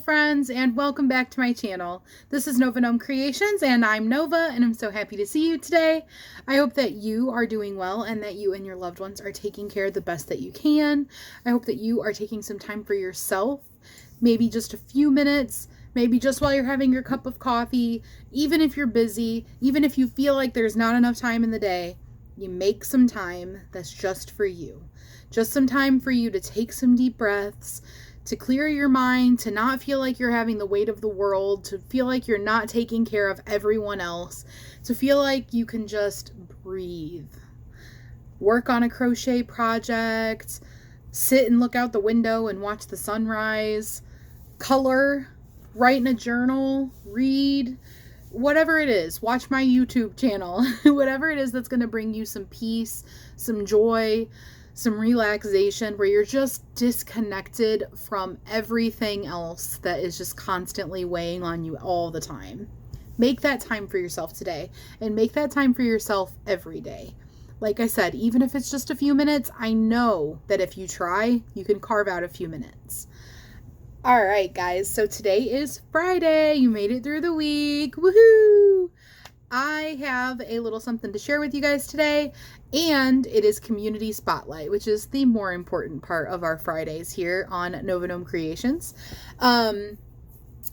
friends, and welcome back to my channel. This is Nova Gnome Creations, and I'm Nova, and I'm so happy to see you today. I hope that you are doing well and that you and your loved ones are taking care the best that you can. I hope that you are taking some time for yourself, maybe just a few minutes, maybe just while you're having your cup of coffee, even if you're busy, even if you feel like there's not enough time in the day, you make some time that's just for you. Just some time for you to take some deep breaths, to clear your mind, to not feel like you're having the weight of the world, to feel like you're not taking care of everyone else, to feel like you can just breathe. Work on a crochet project, sit and look out the window and watch the sunrise, color, write in a journal, read, whatever it is. Watch my YouTube channel. Whatever it is that's going to bring you some peace, some joy, some relaxation, where you're just disconnected from everything else that is just constantly weighing on you all the time. Make that time for yourself today, and make that time for yourself every day. Like I said, even if it's just a few minutes, I know that if you try, you can carve out a few minutes. All right, guys, so today is Friday. You made it through the week. Woohoo! I have a little something to share with you guys today, and it is Community Spotlight, which is the more important part of our Fridays here on Nova Gnome Creations.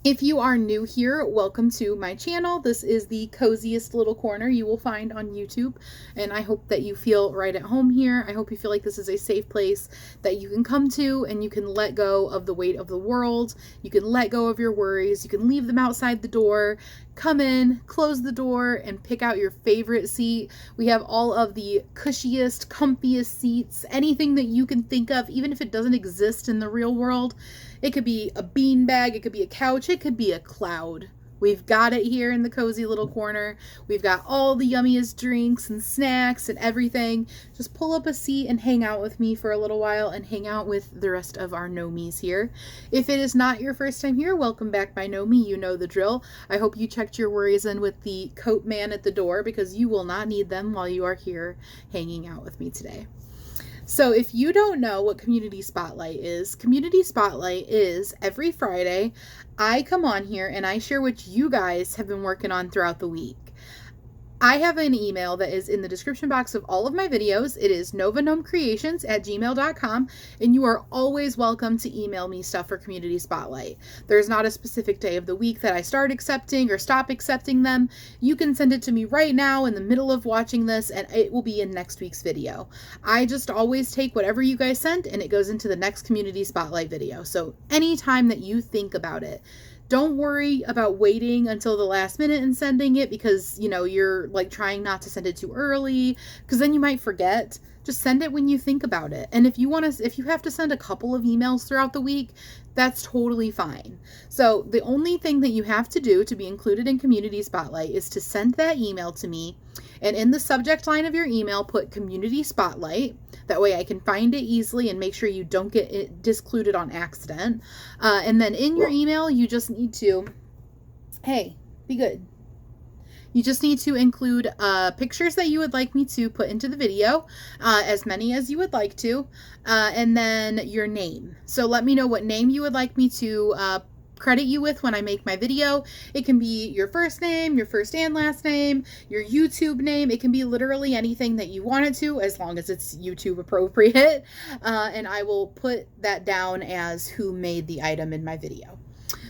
If you are new here, welcome to my channel. This is the coziest little corner you will find on YouTube, and I hope that you feel right at home here. I hope you feel like this is a safe place that you can come to and you can let go of the weight of the world. You can let go of your worries. You can leave them outside the door. Come in, close the door, and pick out your favorite seat. We have all of the cushiest, comfiest seats, anything that you can think of, even if it doesn't exist in the real world. It could be a beanbag, it could be a couch, it could be a cloud. We've got it here in the cozy little corner. We've got all the yummiest drinks and snacks and everything. Just pull up a seat and hang out with me for a little while and hang out with the rest of our gnomies here. If it is not your first time here, welcome back, my gnomie. You know the drill. I hope you checked your worries in with the coat man at the door, because you will not need them while you are here hanging out with me today. So if you don't know what Community Spotlight is every Friday, I come on here and I share what you guys have been working on throughout the week. I have an email that is in the description box of all of my videos. It is novagnomecreations@gmail.com, and you are always welcome to email me stuff for Community Spotlight. There's not a specific day of the week that I start accepting or stop accepting them. You can send it to me right now in the middle of watching this, and it will be in next week's video. I just always take whatever you guys sent and it goes into the next Community Spotlight video. So anytime that you think about it, don't worry about waiting until the last minute and sending it, because, you know, you're like trying not to send it too early, because then you might forget. Just send it when you think about it. And if you have to send a couple of emails throughout the week, that's totally fine. So the only thing that you have to do to be included in Community Spotlight is to send that email to me, and in the subject line of your email, put Community Spotlight. That way I can find it easily and make sure you don't get it discluded on accident. And then in your email, you just need to, hey, be good. You just need to include pictures that you would like me to put into the video, as many as you would like to, and then your name. So let me know what name you would like me to credit you with when I make my video. It can be your first name, your first and last name, your YouTube name. It can be literally anything that you want it to, as long as it's YouTube appropriate. And I will put that down as who made the item in my video.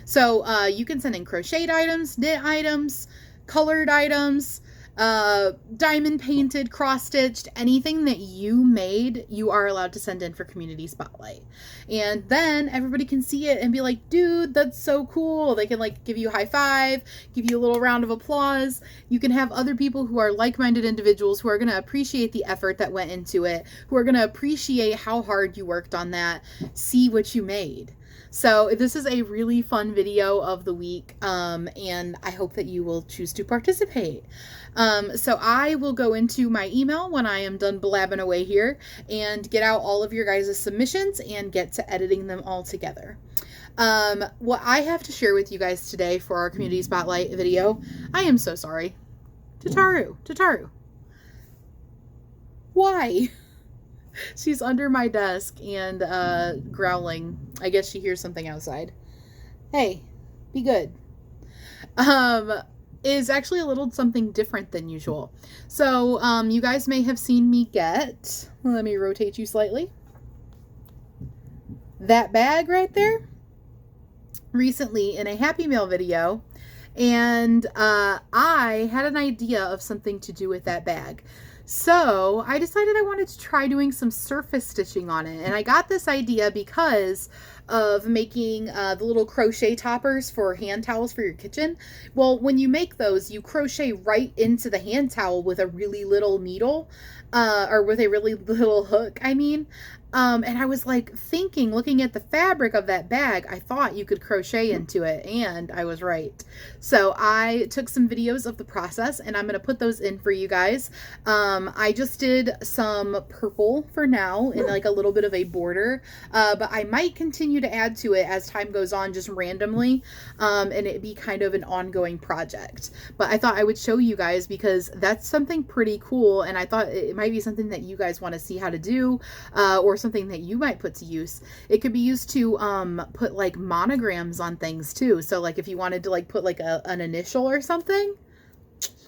So you can send in crocheted items, knit items, colored items, diamond painted, cross-stitched, anything that you made, you are allowed to send in for Community Spotlight. And then everybody can see it and be like, dude, that's so cool. They can like give you a high five, give you a little round of applause. You can have other people who are like-minded individuals who are going to appreciate the effort that went into it, who are going to appreciate how hard you worked on that, see what you made. So this is a really fun video of the week, and I hope that you will choose to participate. So I will go into my email when I am done blabbing away here and get out all of your guys' submissions and get to editing them all together. What I have to share with you guys today for our Community Spotlight video, I am so sorry. Tataru. Why? She's under my desk and growling. I guess she hears something outside. Hey, be good. Um, is actually a little something different than usual. So, you guys may have seen me get, let me rotate you slightly, that bag right there recently in a Happy Meal video. And I had an idea of something to do with that bag. So I decided I wanted to try doing some surface stitching on it. And I got this idea because of making the little crochet toppers for hand towels for your kitchen. Well, when you make those, you crochet right into the hand towel with a really little needle, or with a really little hook, I mean. And I was like thinking, looking at the fabric of that bag, I thought you could crochet into it, and I was right. So I took some videos of the process, and I'm going to put those in for you guys. I just did some purple for now in like a little bit of a border, but I might continue to add to it as time goes on, just randomly, and it be kind of an ongoing project. But I thought I would show you guys because that's something pretty cool, and I thought it might be something that you guys want to see how to do, or something that you might put to use. It could be used to put like monograms on things too. So like if you wanted to like put like an initial or something,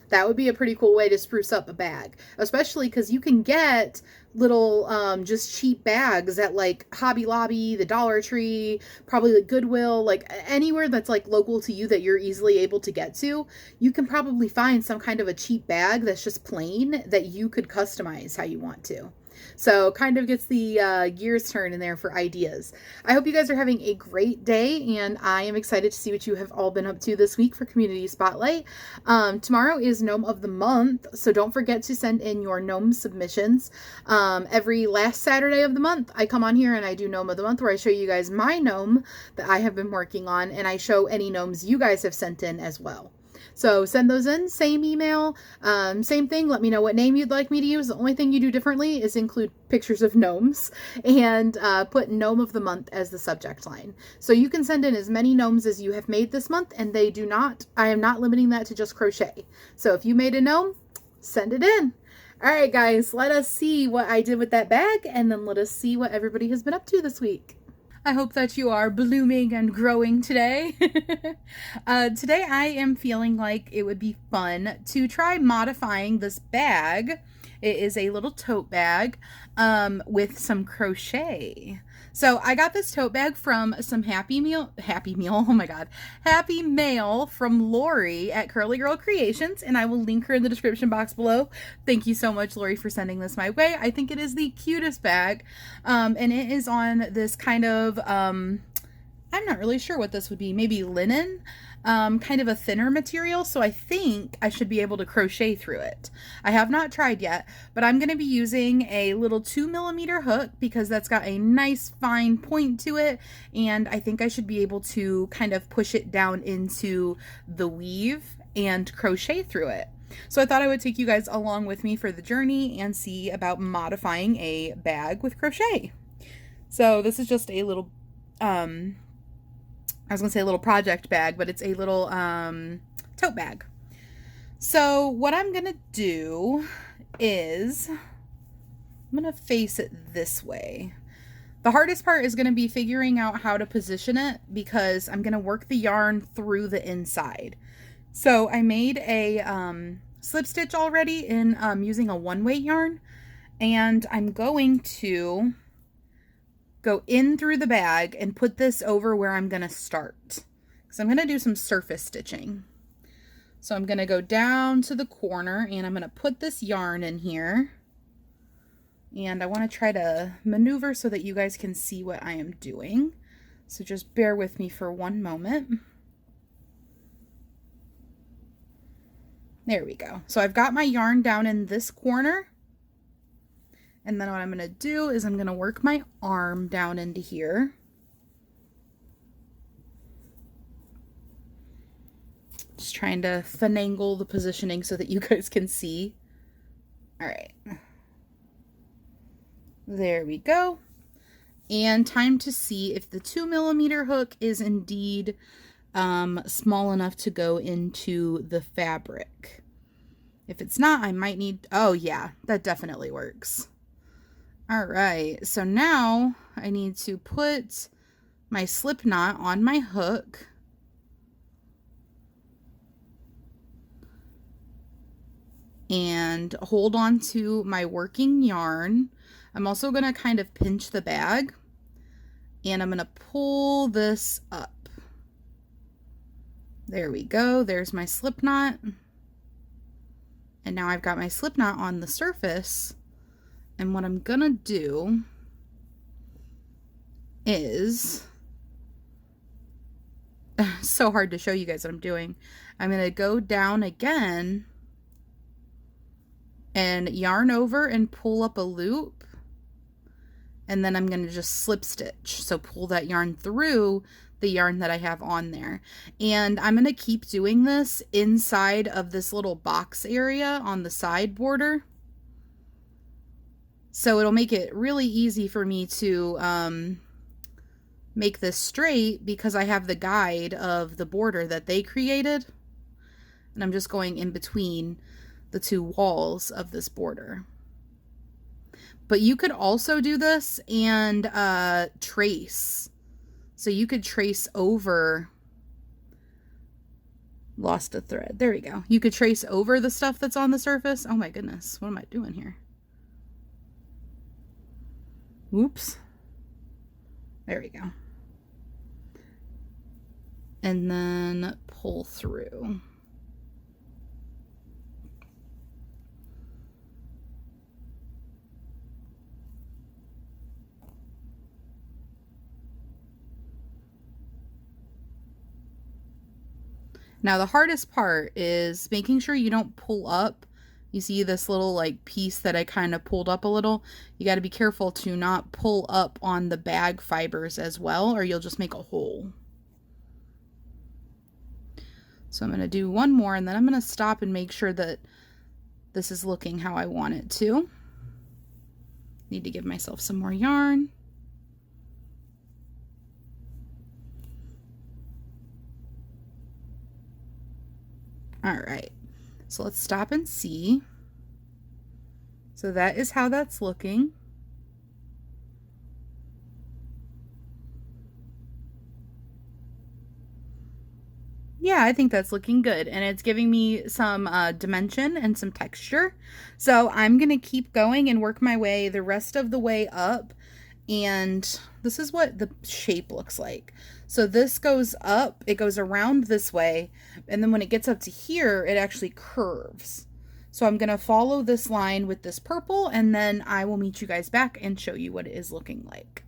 that would be a pretty cool way to spruce up a bag, especially because you can get little just cheap bags at like Hobby Lobby, the Dollar Tree, probably like Goodwill, like anywhere that's like local to you that you're easily able to get to. You can probably find some kind of a cheap bag that's just plain that you could customize how you want to. So kind of gets the gears turning there for ideas. I hope you guys are having a great day, and I am excited to see what you have all been up to this week for Community Spotlight. Tomorrow is Gnome of the Month, so don't forget to send in your gnome submissions. Every last Saturday of the month, I come on here and I do Gnome of the Month, where I show you guys my gnome that I have been working on, and I show any gnomes you guys have sent in as well. So send those in, same email, same thing. Let me know what name you'd like me to use. The only thing you do differently is include pictures of gnomes and put Gnome of the Month as the subject line. So you can send in as many gnomes as you have made this month, and I am not limiting that to just crochet. So if you made a gnome, send it in. All right, guys, let us see what I did with that bag, and then let us see what everybody has been up to this week. I hope that you are blooming and growing today. Today I am feeling like it would be fun to try modifying this bag. It is a little tote bag with some crochet. So I got this tote bag from some Happy Mail from Lori at Curly Girl Creations, and I will link her in the description box below. Thank you so much, Lori, for sending this my way. I think it is the cutest bag, and it is on this kind of, I'm not really sure what this would be, maybe linen, kind of a thinner material, so I think I should be able to crochet through it. I have not tried yet, but I'm going to be using a little 2mm hook because that's got a nice fine point to it, and I think I should be able to kind of push it down into the weave and crochet through it. So I thought I would take you guys along with me for the journey and see about modifying a bag with crochet. So this is just a little, I was going to say a little project bag, but it's a little tote bag. So what I'm going to do is I'm going to face it this way. The hardest part is going to be figuring out how to position it because I'm going to work the yarn through the inside. So I made a slip stitch already in using a 1-weight yarn, and I'm going to go in through the bag and put this over where I'm going to start. So I'm going to do some surface stitching. So I'm going to go down to the corner and I'm going to put this yarn in here. And I want to try to maneuver so that you guys can see what I am doing. So just bear with me for one moment. There we go. So I've got my yarn down in this corner. And then what I'm going to do is I'm going to work my arm down into here. Just trying to finagle the positioning so that you guys can see. All right. There we go. And time to see if the 2mm hook is indeed small enough to go into the fabric. If it's not, I might need, oh yeah, that definitely works. All right, so now I need to put my slip knot on my hook. And hold on to my working yarn. I'm also going to kind of pinch the bag, and I'm going to pull this up. There we go. There's my slip knot. And now I've got my slip knot on the surface. And what I'm going to do is, so hard to show you guys what I'm doing. I'm going to go down again and yarn over and pull up a loop. And then I'm going to just slip stitch. So pull that yarn through the yarn that I have on there. And I'm going to keep doing this inside of this little box area on the side border. So it'll make it really easy for me to make this straight, because I have the guide of the border that they created. And I'm just going in between the two walls of this border. But you could also do this and trace. So you could trace over, lost a thread. There we go. You could trace over the stuff that's on the surface. Oh my goodness. What am I doing here? Oops. There we go. And then pull through. Now the hardest part is making sure you don't pull up. You see this little like piece that I kind of pulled up a little? You got to be careful to not pull up on the bag fibers as well, or you'll just make a hole. So I'm going to do one more, and then I'm going to stop and make sure that this is looking how I want it to. Need to give myself some more yarn. All right, so let's stop and see. So that is how that's looking. Yeah, I think that's looking good, and it's giving me some dimension and some texture. So I'm going to keep going and work my way the rest of the way up, and this is what the shape looks like. So this goes up, it goes around this way, and then when it gets up to here, it actually curves. So I'm going to follow this line with this purple, and then I will meet you guys back and show you what it is looking like.